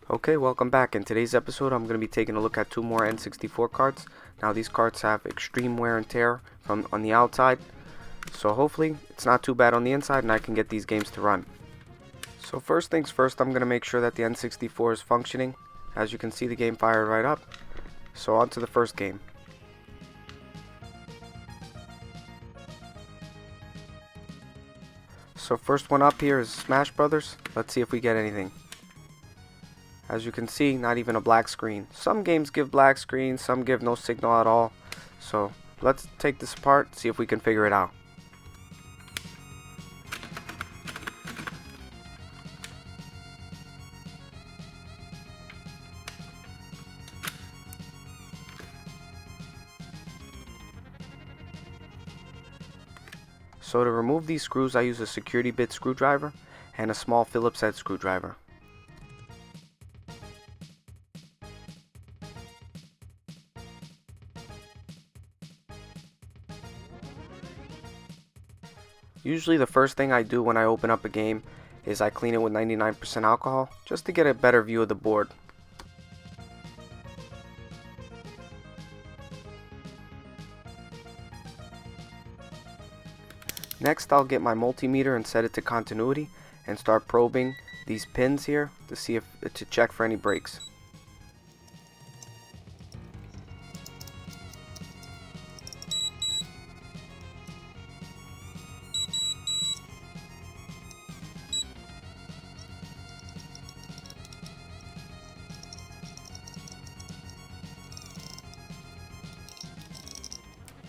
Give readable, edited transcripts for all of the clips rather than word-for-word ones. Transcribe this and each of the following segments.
Okay, welcome back. In today's episode, I'm going to be taking a look at two more N64 cards. Now, these cards have extreme wear and tear from on the outside, so hopefully it's not too bad on the inside and I can get these games to run. So first things first, I'm going to make sure that the N64 is functioning. As you can see, the game fired right up. So on to the first game. So first one up here is Smash Brothers. Let's see if we get anything. As you can see, not even a black screen. Some games give black screens, some give no signal at all. So let's take this apart, see if we can figure it out. So to remove these screws, I use a security bit screwdriver and a small Phillips head screwdriver. Usually the first thing I do when I open up a game is I clean it with 99% alcohol just to get a better view of the board. Next, I'll get my multimeter and set it to continuity and start probing these pins here to see to check for any breaks.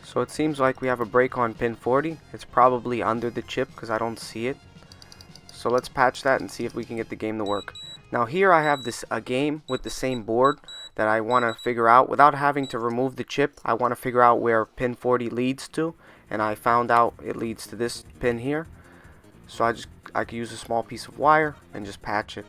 So it seems like we have a break on pin 40. It's probably under the chip because I don't see it. So let's patch that and see if we can get the game to work. Now here I have a game with the same board that I want to figure out without having to remove the chip. I want to figure out where pin 40 leads to, and I found out it leads to this pin here. So I can use a small piece of wire and just patch it.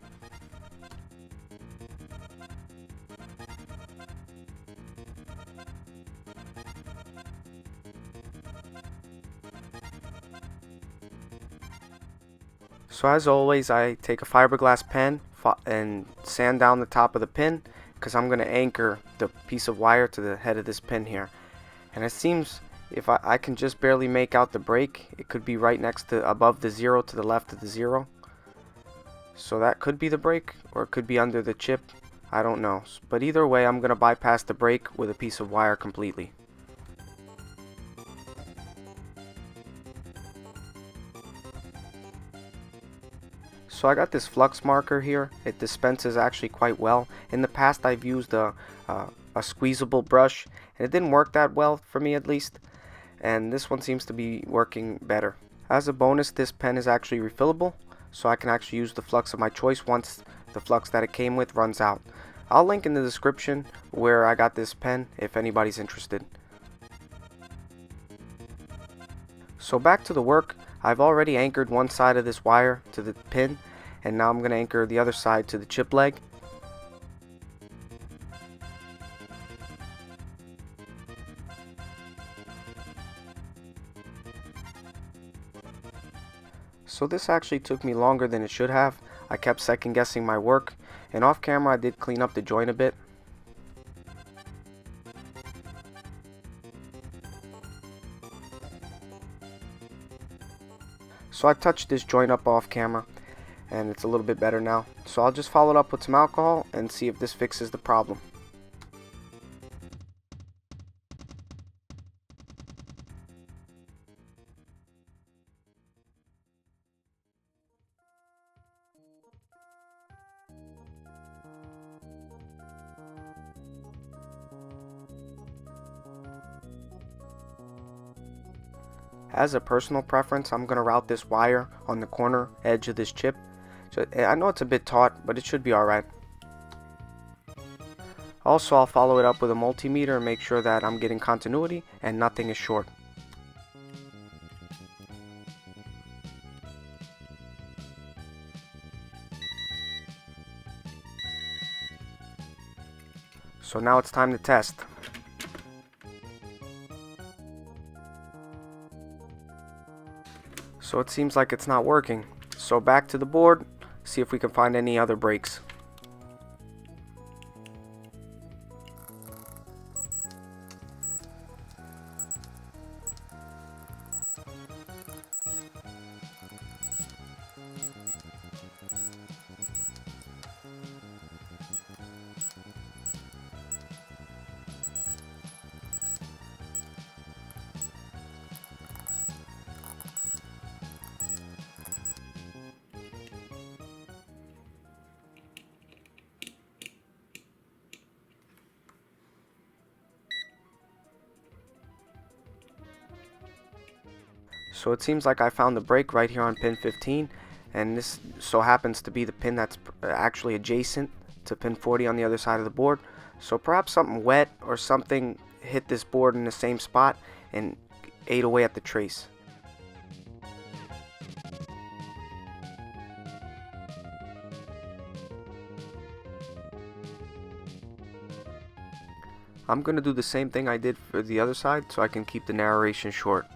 So as always, I take a fiberglass pen and sand down the top of the pin because I'm going to anchor the piece of wire to the head of this pin here. And it seems if I can just barely make out the break, it could be right next to above the 0 to the left of the 0. So that could be the break, or it could be under the chip. I don't know. But either way, I'm going to bypass the break with a piece of wire completely. So I got this flux marker here. It dispenses actually quite well. In the past I've used a squeezable brush and it didn't work that well for me, at least, and this one seems to be working better. As a bonus, this pen is actually refillable, so I can actually use the flux of my choice once the flux that it came with runs out. I'll link in the description where I got this pen if anybody's interested. So back to the work. I've already anchored one side of this wire to the pin, and now I'm going to anchor the other side to the chip leg. So this actually took me longer than it should have. I kept second guessing my work, and off camera I did clean up the joint a bit. So I touched this joint up off camera and it's a little bit better now. So I'll just follow it up with some alcohol and see if this fixes the problem. As a personal preference, I'm going to route this wire on the corner edge of this chip. So I know it's a bit taut, but it should be alright. Also, I'll follow it up with a multimeter and make sure that I'm getting continuity and nothing is short. So now it's time to test. So it seems like it's not working. So back to the board, see if we can find any other breaks. So it seems like I found the break right here on pin 15, and this so happens to be the pin that's actually adjacent to pin 40 on the other side of the board. So perhaps something wet or something hit this board in the same spot and ate away at the trace. I'm going to do the same thing I did for the other side so I can keep the narration short.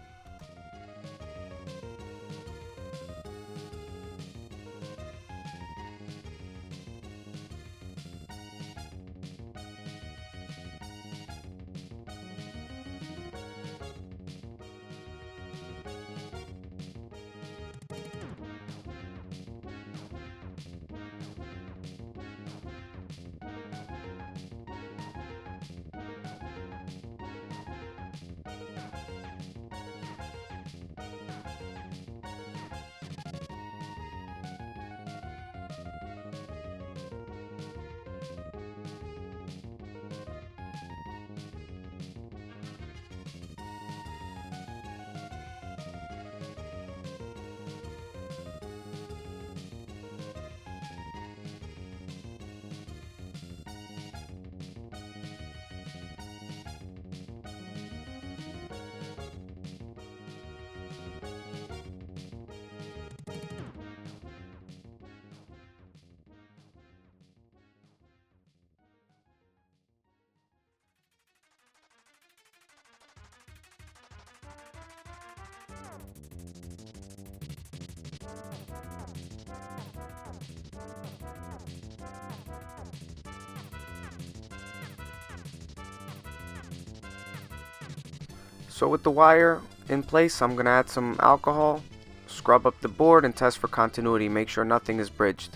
So with the wire in place, I'm going to add some alcohol, scrub up the board, and test for continuity. Make sure nothing is bridged.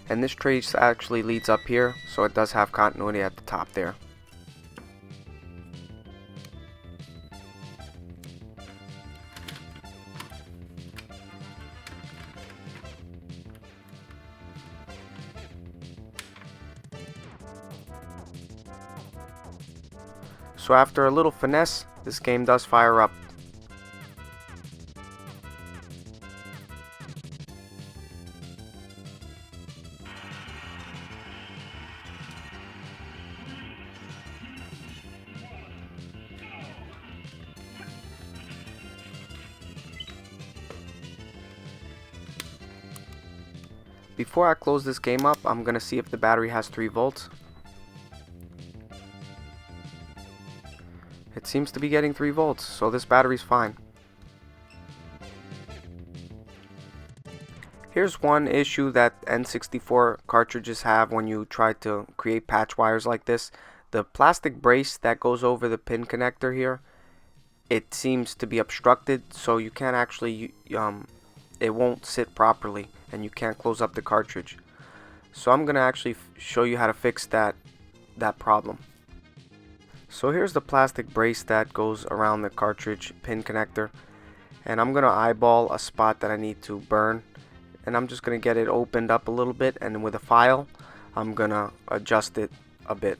And this trace actually leads up here, so it does have continuity at the top there. So after a little finesse, this game does fire up. Before I close this game up, I'm going to see if the battery has 3 volts. It seems to be getting 3 volts, so this battery's fine. Here's one issue that N64 cartridges have when you try to create patch wires like this. The plastic brace that goes over the pin connector here, it seems to be obstructed, so you can't actually, it won't sit properly and you can't close up the cartridge. So I'm going to actually show you how to fix that problem. So here's the plastic brace that goes around the cartridge pin connector, and I'm going to eyeball a spot that I need to burn, and I'm just going to get it opened up a little bit, and with a file I'm going to adjust it a bit.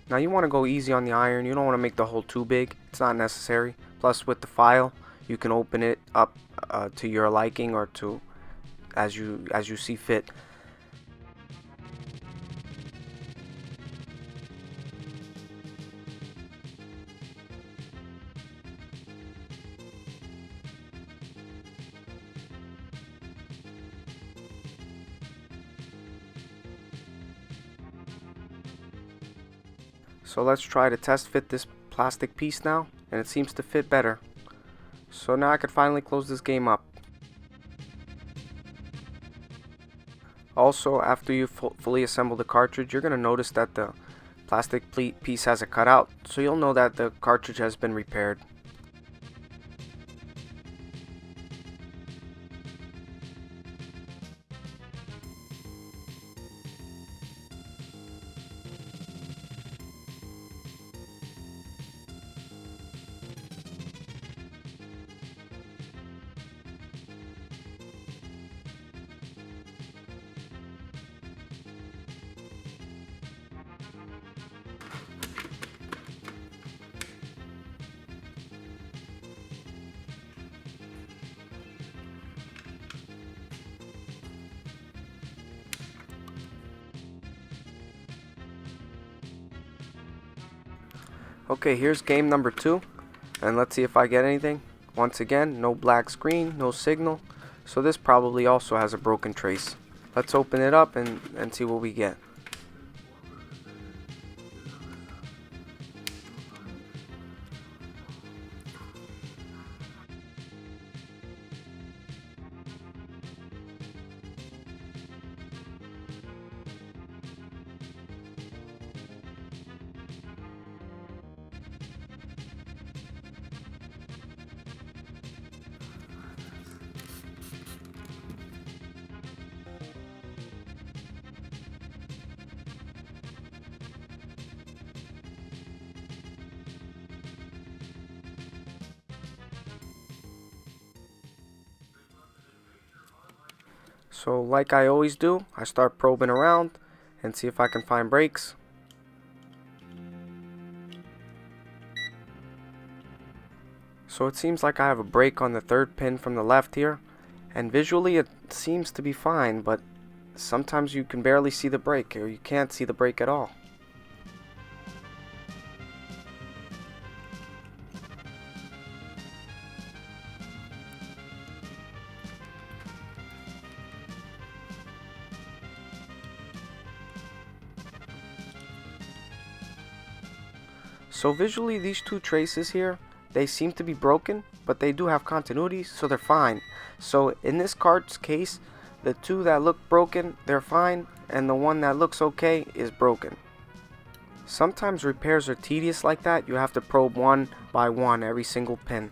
Now you want to go easy on the iron, you don't want to make the hole too big, it's not necessary. Plus with the file you can open it up to your liking or to as you see fit. So let's try to test fit this plastic piece now, and it seems to fit better. So now I can finally close this game up. Also, after you fully assemble the cartridge, you're going to notice that the plastic piece has a cutout, so you'll know that the cartridge has been repaired. Okay, here's game number 2, and let's see if I get anything. Once again, no black screen, no signal, so this probably also has a broken trace. Let's open it up and see what we get. So like I always do, I start probing around and see if I can find breaks. So it seems like I have a break on the third pin from the left here, and visually it seems to be fine, but sometimes you can barely see the break, or you can't see the break at all. So visually these two traces here, they seem to be broken, but they do have continuity, so they're fine. So in this card's case, the two that look broken, they're fine, and the one that looks okay is broken. Sometimes repairs are tedious like that. You have to probe one by one every single pin.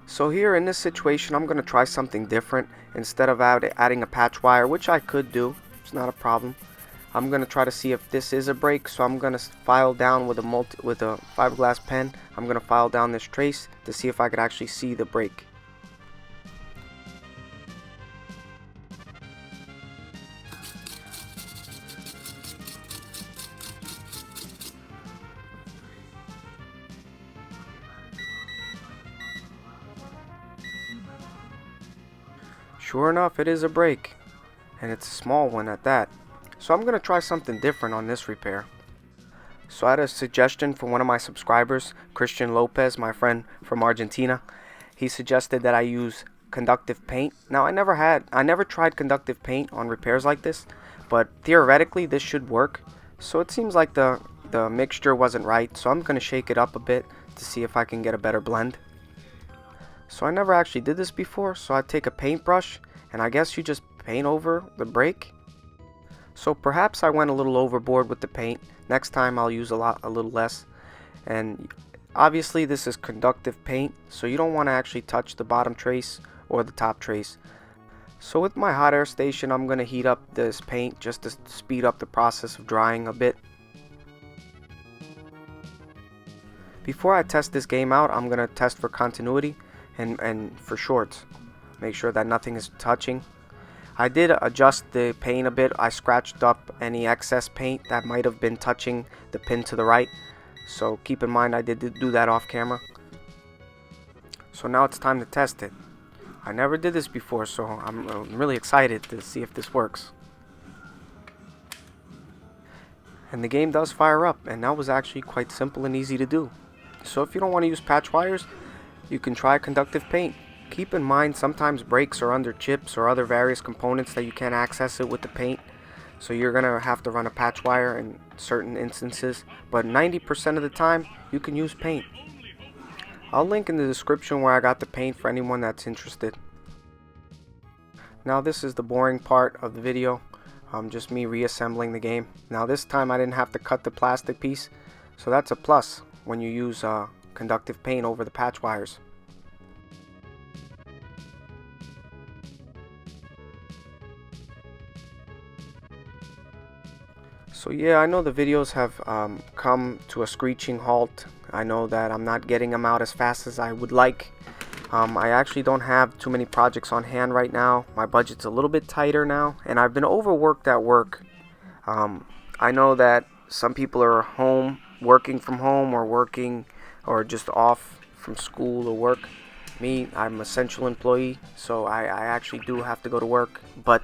So here in this situation, I'm going to try something different. Instead of adding a patch wire, which I could do, it's not a problem. I'm going to try to see if this is a break, so I'm going to file down with a fiberglass pen. I'm going to file down this trace to see if I could actually see the break. Sure enough, it is a break, and it's a small one at that. So I'm going to try something different on this repair. So I had a suggestion from one of my subscribers, Christian Lopez, my friend from Argentina. He suggested that I use conductive paint. Now I never tried conductive paint on repairs like this, but theoretically this should work. So it seems like the mixture wasn't right, so I'm going to shake it up a bit to see if I can get a better blend. So I never actually did this before, so I take a paintbrush and I guess you just paint over the break. So perhaps I went a little overboard with the paint. Next time I'll use a little less. And obviously this is conductive paint, so you don't want to actually touch the bottom trace or the top trace. So with my hot air station, I'm going to heat up this paint just to speed up the process of drying a bit. Before I test this game out, I'm going to test for continuity and for shorts. Make sure that nothing is touching. I did adjust the paint a bit. I scratched up any excess paint that might have been touching the pin to the right. So keep in mind I did do that off camera. So now it's time to test it. I never did this before, so I'm really excited to see if this works. And the game does fire up, and that was actually quite simple and easy to do. So if you don't want to use patch wires, you can try conductive paint. Keep in mind sometimes breaks are under chips or other various components that you can't access it with the paint. So you're going to have to run a patch wire in certain instances. But 90% of the time you can use paint. I'll link in the description where I got the paint for anyone that's interested. Now this is the boring part of the video. Just me reassembling the game. Now this time I didn't have to cut the plastic piece. So that's a plus when you use conductive paint over the patch wires. So yeah, I know the videos have come to a screeching halt. I know that I'm not getting them out as fast as I would like. I actually don't have too many projects on hand right now. My budget's a little bit tighter now, and I've been overworked at work. I know that some people are home, working from home, or just off from school or work. Me, I'm an essential employee, so I actually do have to go to work. But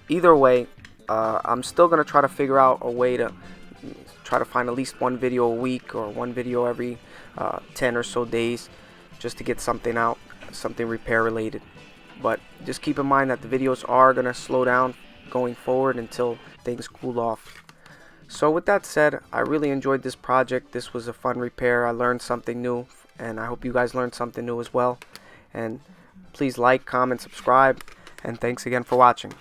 either way, I'm still gonna try to figure out a way to try to find at least one video a week or one video every 10 or so days, just to get something out, something repair related. But just keep in mind that the videos are gonna slow down going forward until things cool off. So with that said, I really enjoyed this project. This was a fun repair. I learned something new, and I hope you guys learned something new as well. And please like, comment, subscribe, and thanks again for watching.